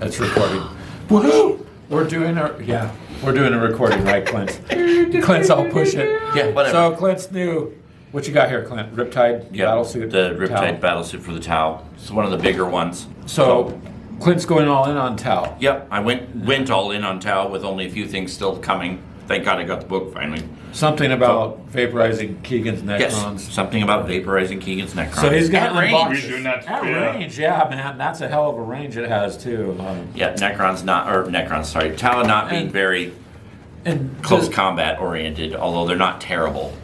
It's recording. Woohoo! We're doing a recording, right, Clint? Clint's all push it. Yeah, whatever. So Clint's new. What you got here, Clint? Riptide battlesuit. The Riptide battlesuit for the Tau. It's one of the bigger ones. So Clint's going all in on Tau. Yep, I went all in on Tau with only a few things still coming. Thank God I got the book finally. Something about vaporizing Keegan's Necrons. Yes, something about vaporizing Keegan's Necrons. So he's got range. unboxed. You're doing that At yeah. range, yeah, man. That's a hell of a range it has too. Yeah, Tau not being very close combat oriented, although they're not terrible.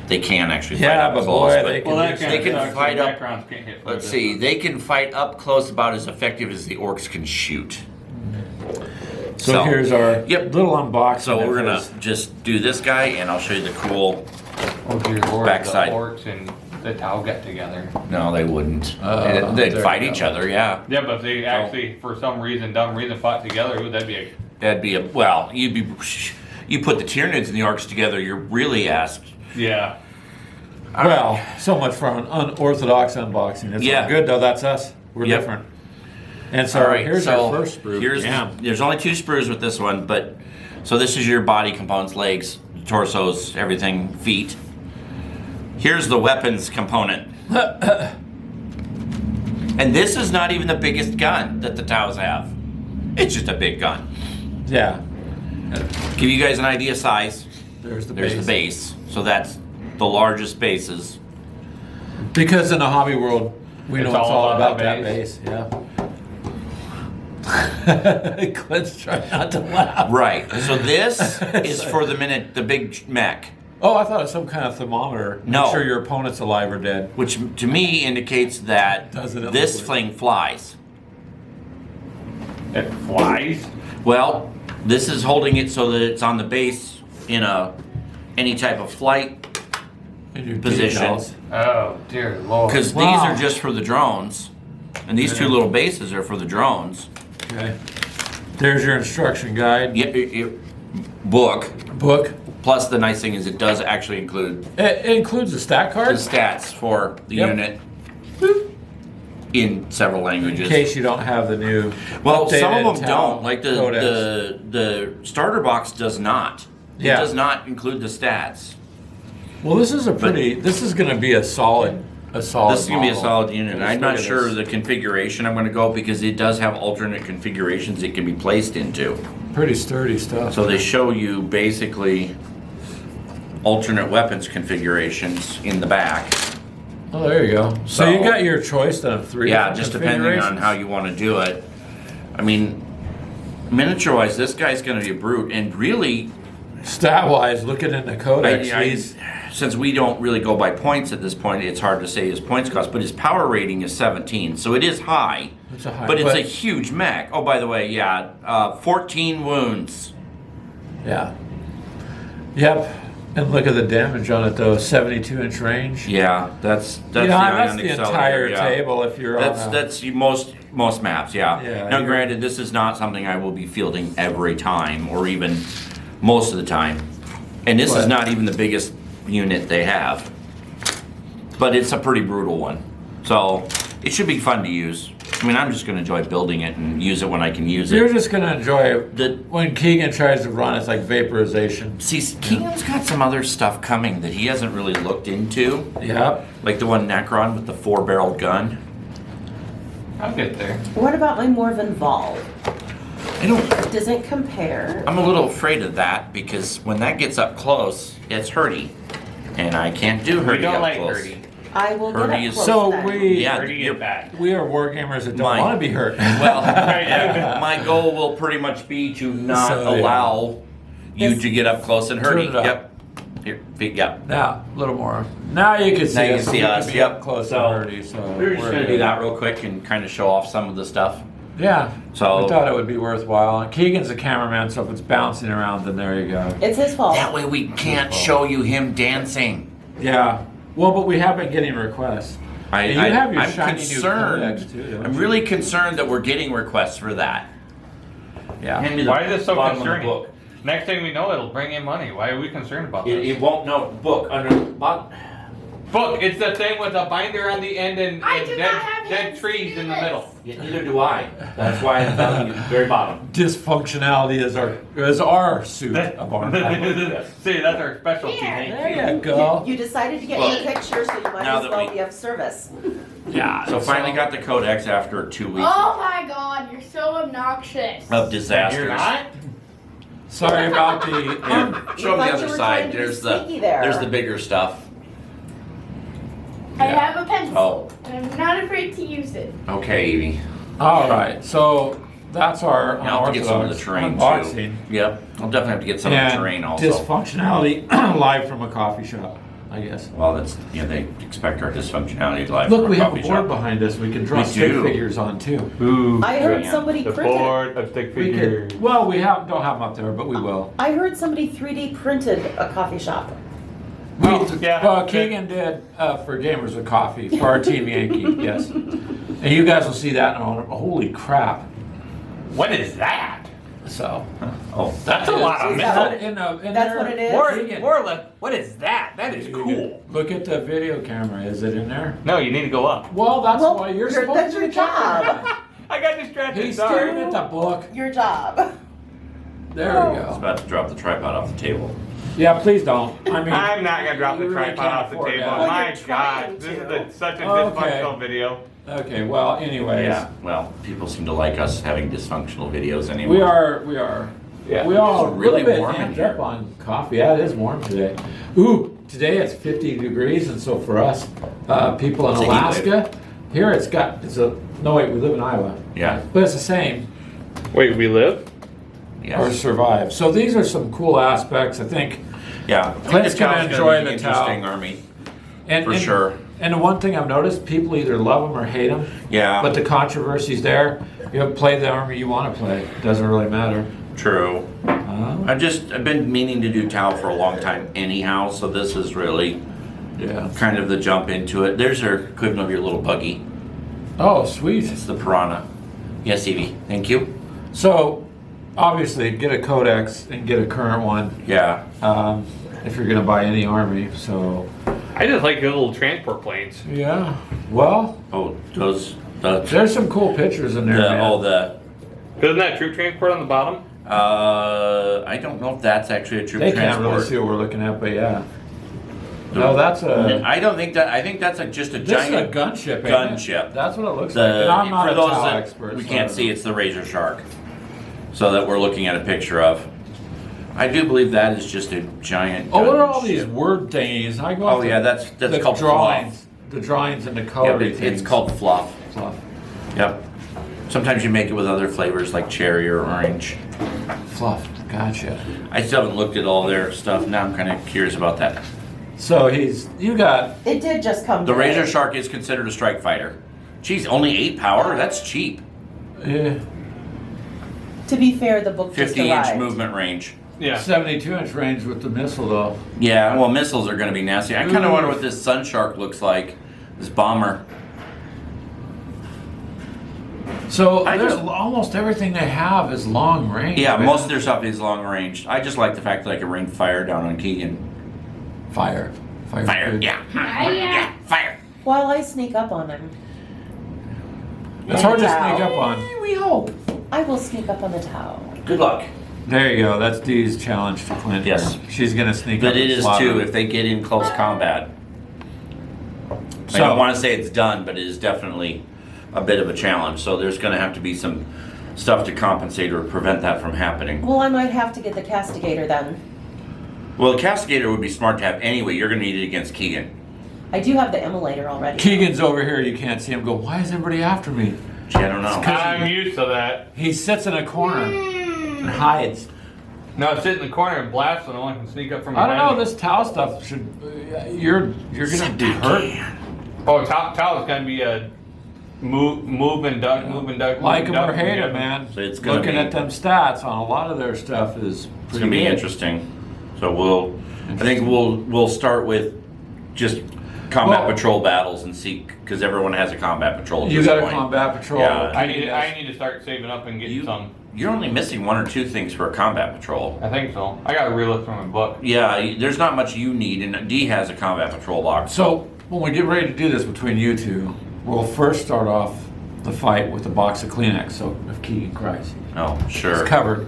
They can actually fight up but close. boy, they can fight up. Necrons can't hit Let's see, they can fight up close about as effective as the orcs can shoot. So here's our little unboxing. So we're gonna just do this guy, and I'll show you the cool. Oh dear Lord, backside. the orcs and the Tau get together. No, they wouldn't. They'd fight each other, yeah. Yeah, but if they actually, for some reason, dumb reason, fought together, that'd be a... Well, you put the Tyranids and the orcs together, you're really asked. Yeah. Well, so much for an unorthodox unboxing. It's all good though. That's us. We're different. And so here's our first sprue. There's only 2 sprues with this one, but so this is your body components: legs, torsos, everything, feet. Here's the weapons component. And this is not even the biggest gun that the Taus have. It's just a big gun. Yeah. Give you guys an idea of size. There's the base. So that's the largest bases. Because in the hobby world, we know it's all about that base. base. Yeah. Clint's trying not to laugh. Right. So this is for the big mech. Oh, I thought it was some kind of thermometer. No. Make sure your opponent's alive or dead. Which to me indicates that this thing flies. It flies? Well, this is holding it so that it's on the base in any type of flight position. Oh dear Lord. Because these are just for the drones. And these 2 little bases are for the drones. Okay. There's your instruction guide. Book. Book. Plus the nice thing is it does actually include... It includes the stat the cards? stats for the unit in several languages. In case you don't have the new... Well, some of them Tau don't. Like codex. the starter box does not. It does not include the stats. Well, this is this is going to be a solid This is going to be a model. solid unit. I'm not sure this. the configuration I'm going to go because it does have alternate configurations it can be placed into. Pretty sturdy stuff. So they show you basically alternate weapons configurations in the back. Oh, there you go. So you got your choice then of 3 Yeah, just depending on how you want to do it. I mean, miniature-wise, this guy's going to be a brute, and really... Stat-wise, looking in the codex, since we don't really go by points at this point, it's hard to say his points cost, but his power rating is 17, so it is high. It's a high, but it's a huge mech. Oh, by the way, 14 wounds. Yeah. Yep. And look at the damage on it though, 72-inch range. Yeah, that's the that's the entire table if you're that's most maps, Now granted, this is not something I will be fielding every time or even most of the time. And this is not even the biggest unit they have. But it's a pretty brutal one. So it should be fun to use. I mean, I'm just going to enjoy building it and use it when I can use it. You're just going to enjoy it. When Keegan tries to run, it's like vaporization. See, Keegan's got some other stuff coming that he hasn't really looked into. Yep. Like the one Necron with the 4-barreled gun. I'll get there. What about my Morven Vol? It doesn't compare. I'm a little afraid of that because when that gets up close, it's hurty. And I can't do hurty We don't up like close. hurty. I will Hurdy get up is- close So then. we Hurdy is bad. we are wargamers that don't want to be hurt. Well, my goal will pretty much be to not allow you to get up close and hurty. Turn it up. Here, feet, yep. Now, a little more. Now you can see Now you us. can see We us, be yep. up close So, and hurdy. So We're just going to do that real quick and kind of show off some of the stuff. Yeah. So- we thought it would be worthwhile. And Keegan's a cameraman, so if it's bouncing around, then there you go. It's his fault. That way we can't show you him dancing. Yeah. Well, but we have been getting requests. And you have your shiny new codex too, don't I'm you? really concerned that we're getting requests for that. Yeah. Hand me the Why is this so bottom of the concerning? book. Next thing we know, it'll bring in money. Why are we concerned about this? It won't. No, book under bottom. Book, it's the thing with a binder on the end and I do not have dead hands trees to in do the this. middle. Yeah, neither do I. That's why I'm telling you, very bottom. Dysfunctionality is our suit of armor. See, that's our specialty. Here. There you go. You decided to get Well, in the picture, so you might now as that well we- be of service. Yeah. So finally got the codex after 2 weeks Oh my god, you're so obnoxious. of disasters. You're not? Sorry about the. Here, We show them thought the you other were side. trying to be There's the sneaky there. there's the bigger stuff. I have a pencil. Oh. And I'm not afraid to use it. Okay, Evie. All right. So that's our Now I'll have to get some of the terrain unboxing. too. Yep. I'll definitely have to get some of the terrain also. Dysfunctionality live from a coffee shop, I guess. Well, that's they expect our dysfunctionality live Look, from we a have a coffee board shop. behind us. We can draw We stick do. figures on too. Ooh. I heard Yeah. somebody The printed. board of stick We figures. could, well, we don't have them up there, but we will. I heard somebody 3D printed a coffee shop. Oh, yeah. Well, Keegan did for Gamers with Coffee for our Team Yankee, yes. And you guys will see that in a moment. Holy crap! What is that? So Oh, That's a lot of Is metal. that in That's what it is? More or less, what is that? That is cool. Look at the video camera. Is it in there? No, you need to go up. Well, that's Well, why you're supposed that's to your be the camera job. guy. I got distracted. He's Sorry. staring at the book. Your job. There we I was go. about to drop the tripod off the table. Yeah, please don't. I mean, I'm not gonna drop the you really tripod can't off the afford table. that. Well, My you're trying God, this to. is such a Okay. dysfunctional video. okay. Well, anyways, Yeah. Well, people seem to like us having dysfunctional videos anyway. we are. Yeah. We all It's really really bit warm in amped here. up on coffee. Yeah, it is warm today. Ooh, today it's 50 degrees, and so for us, people in It's a heat Alaska, here no wait, we live in Iowa. Yeah. But it's the same, Wait, we live? or Yes. survive. So these are some cool aspects, I think. Yeah. Clint's This gonna cow's enjoy be the interesting towel. army. And, For and- sure. And the one thing I've noticed, people either love them or hate them. Yeah. But the controversy's there. You play the army you want to play. Doesn't really matter. True. I've been meaning to do Tau for a long time anyhow, so this is really Yeah. kind of the jump into it. There's our equivalent of your little buggy. Oh, sweet. It's the Piranha. Yes, Evie. Thank you. So, obviously, get a codex and get a current one Yeah. if you're going to buy any army. So, I just like the little transport planes. yeah. Well, Oh, there's some cool pictures in there, man. Isn't that troop transport on the bottom? I don't know if that's actually a troop They can't transport. really see what we're looking at, but yeah. No, that's a. I don't think that. I think that's just a This is a giant gunship. ain't it? gunship. That's what it looks like. And I'm not for a those TOW that expert. we so can't I see, don't it's the Razor Shark. So that we're looking at a picture of. I do believe that is just a giant. know. Oh, what are all gunship. these word thingies? I go Oh off yeah, the- that's the called drawings. fluff. The drawings and the Yep, coloring it's things. called fluff. fluff. Yep. Sometimes you make it with other flavors like cherry or orange. Fluff. Gotcha. I still haven't looked at all their stuff. Now I'm kind of curious about that. So you got. It did just come. The today. Razor Shark is considered a strike fighter. Geez, only 8 power? That's cheap. Yeah. To be fair, the book just 50-inch arrived. movement range. Yeah. 72-inch range with the missile, though. Yeah, well, missiles are going to be nasty. I kind of Ooh. wonder what this Sun Shark looks like. This bomber. So I there's just- almost everything they have is long range. Yeah, man. most of their stuff is long range. I just like the fact that I can rain fire down on Keegan. Fire. Fire, good. yeah. Yeah, fire. While I sneak up on him, It's hard to Wow. sneak up on. we hope. I will sneak up on the tower. Good luck. There you go. That's Dee's challenge to Clint. Yes. She's gonna sneak up. But it and is slaughter too him. if they get in close combat. I don't want to say it's done, but it is definitely a bit of a challenge. So there's going to have to be some stuff to compensate or prevent that from happening. Well, I might have to get the castigator then. Well, the Castigator would be smart to have anyway. You're going to need it against Keegan. I do have the immolator already. Keegan's over here. You can't see him. Go. Why is everybody after me? Gee, I don't know. I'm used to that. He sits in a corner and hides. No, sit in the corner and blast and no one can sneak up from I behind don't know. me. This towel stuff should. You're gonna be hurt. Oh, Tal is gonna be a move and duck, move and duck. Like move him and or duck. hate him, man. So it's gonna Looking be- at them stats on a lot of their stuff is It's pretty going to be good. interesting. So I think we'll start with just combat Well- patrol battles and see, because everyone has a combat patrol. At You this got a point. combat patrol. Yeah. I need to start saving up and getting some. You're only missing 1 or 2 things for a combat patrol. I think so. I got to relook from my book. Yeah, there's not much you need, and D has a combat patrol box. So when we get ready to do this between you two, we'll first start off the fight with a box of Kleenex. So if Keegan cries, Oh, sure. it's covered.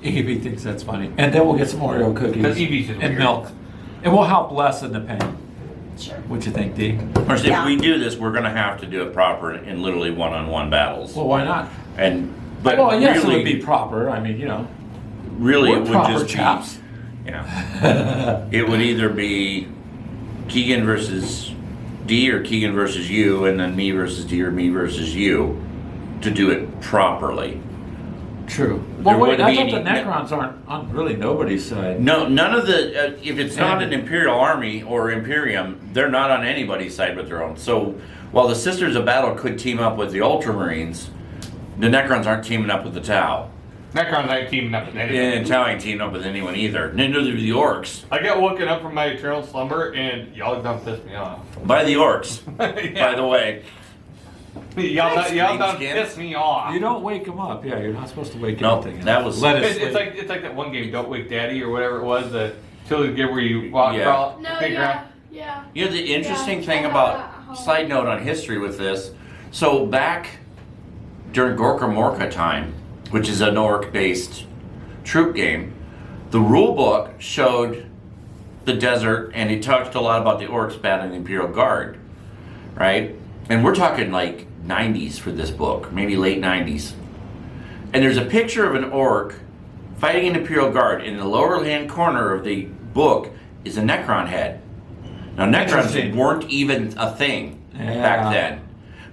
Evie thinks that's funny, and then we'll get some Oreo cookies Because Evie's just and weird. milk. It will help lessen the pain. Sure. What you think, Dee? Of course, Yeah. if we do this, we're gonna have to do it proper in literally one-on-one battles. Well, why not? But well, yes, really, it would be proper. I mean, really, we're it would proper just chaps. be, it would either be Keegan versus D or Keegan versus you, and then me versus D or me versus you to do it properly. True. There Well, wait, wouldn't I be thought the any- Necrons aren't on really nobody's side. No, none of the, if it's not And- an Imperial Army or Imperium, they're not on anybody's side but their own. So while the Sisters of Battle could team up with the Ultramarines, the Necrons aren't teaming up with the Tau. Necrons ain't teaming up with anything. And Tau ain't teaming up with anyone either. Neither do the Orcs. I got woken up from my eternal slumber, and y'all done pissed me off. By the Orcs, Yeah. by the way. Y'all done Skins. pissed me off. You don't wake them up. Yeah, you're not supposed to wake No, anything up. that was- Let it It's sleep. like that one game, Don't Wake Daddy or whatever it was, the children's game where you walk Yeah. crawl. No, pick around. yeah. You know, the interesting Yeah, thing I about, have that at home. side note on history with this, so back during Gorka Morka time, which is an orc-based troop game, the rule book showed the desert, and it talked a lot about the orcs battling the Imperial Guard, right? And we're talking like 90s for this book, maybe late 90s. And there's a picture of an orc fighting an Imperial Guard. In the lower hand corner of the book is a Necron head. Now, Necrons Interesting. weren't even a thing Yeah. back then.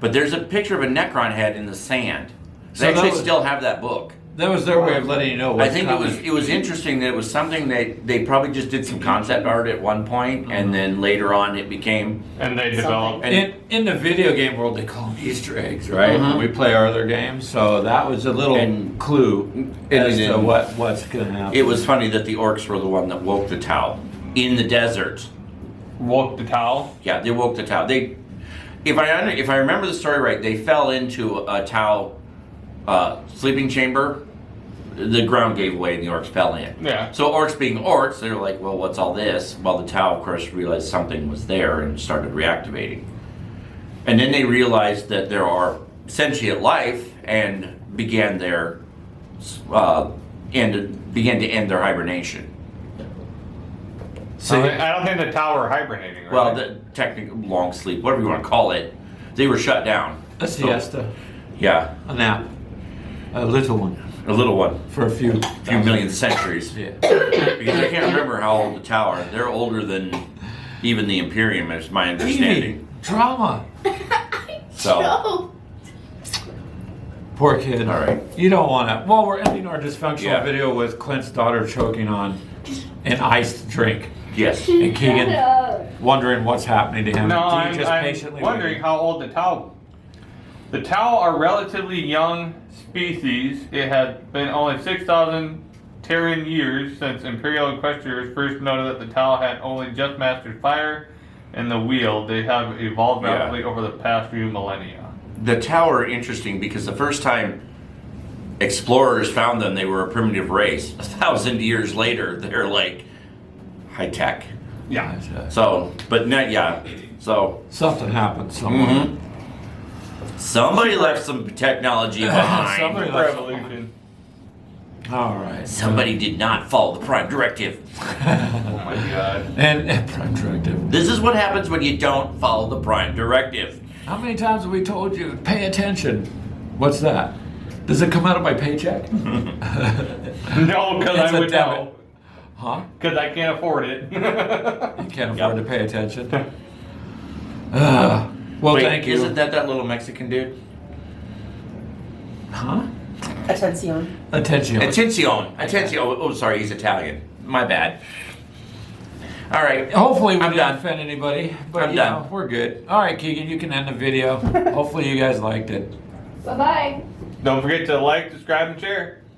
But there's a picture of a Necron head in the sand. So They that actually was- still have that book. That was their way of letting you know what's I think coming. it was interesting that it was something that they probably just did some concept art at one point, and then later on it became. And they developed. And In the video game world, they call them Easter eggs, right? Mhm. When we play our other games, so that was a little And- clue and as to then- what's going to happen. it was funny that the orcs were the one that woke the Tau in the desert. Woke the towel. Yeah, they woke the Tau. If I remember the story right, they fell into a Tau sleeping chamber. The ground gave way and the orcs fell in. Yeah. So orcs being orcs, they were like, well, what's all this? Well, the Tau, of course, realized something was there and started reactivating. And then they realized that there are sentient life and began began to end their hibernation. See, I don't think the tower hibernating. Right? Well, the technical long sleep, whatever you want to call it, they were shut down. a siesta, Yeah, a nap, a little one a little one, for a few million centuries. Yeah. Because I can't remember how old the Tower. They're older than even the Imperium, is my understanding. Evie, drama. So, No. Poor kid. all right. You don't want to. Well, we're ending our dysfunctional Yeah. video with Clint's daughter choking on an iced drink, Yes. and Keegan Shut up. wondering what's happening to him. No, Keegan I'm, just I'm patiently wondering waiting. how old the Tau. The Tau are relatively young species. It has been only 6,000 Terran years since Imperial Equestrians first noted that the Tau had only just mastered fire and the wheel. They have evolved Yeah. rapidly over the past few millennia. The Tower are interesting because the first time explorers found them, they were a primitive race. 1,000 years later, they're like high tech. Yeah. So, but not, yeah. So, Something happened somewhere. mhm. Somebody left some technology behind. Somebody left- Revolution. All right. Somebody did not follow the Prime Directive. Oh my god. And Prime Directive. This is what happens when you don't follow the Prime Directive. How many times have we told you, pay attention? What's that? Does it come out of my paycheck? No, because It's I a would debit. know. Huh? Because I can't afford it. You can't afford Yep. to pay attention. Well, Wait, thank you. Isn't that little Mexican dude? Huh? Attention. Attention. Atención. Oh, sorry, he's Italian. My bad. All right. Hopefully we I'm didn't done. offend anybody, but I'm you done. know, we're good. All right, Keegan, you can end the video. Hopefully you guys liked it. Bye bye. Don't forget to like, subscribe, and share.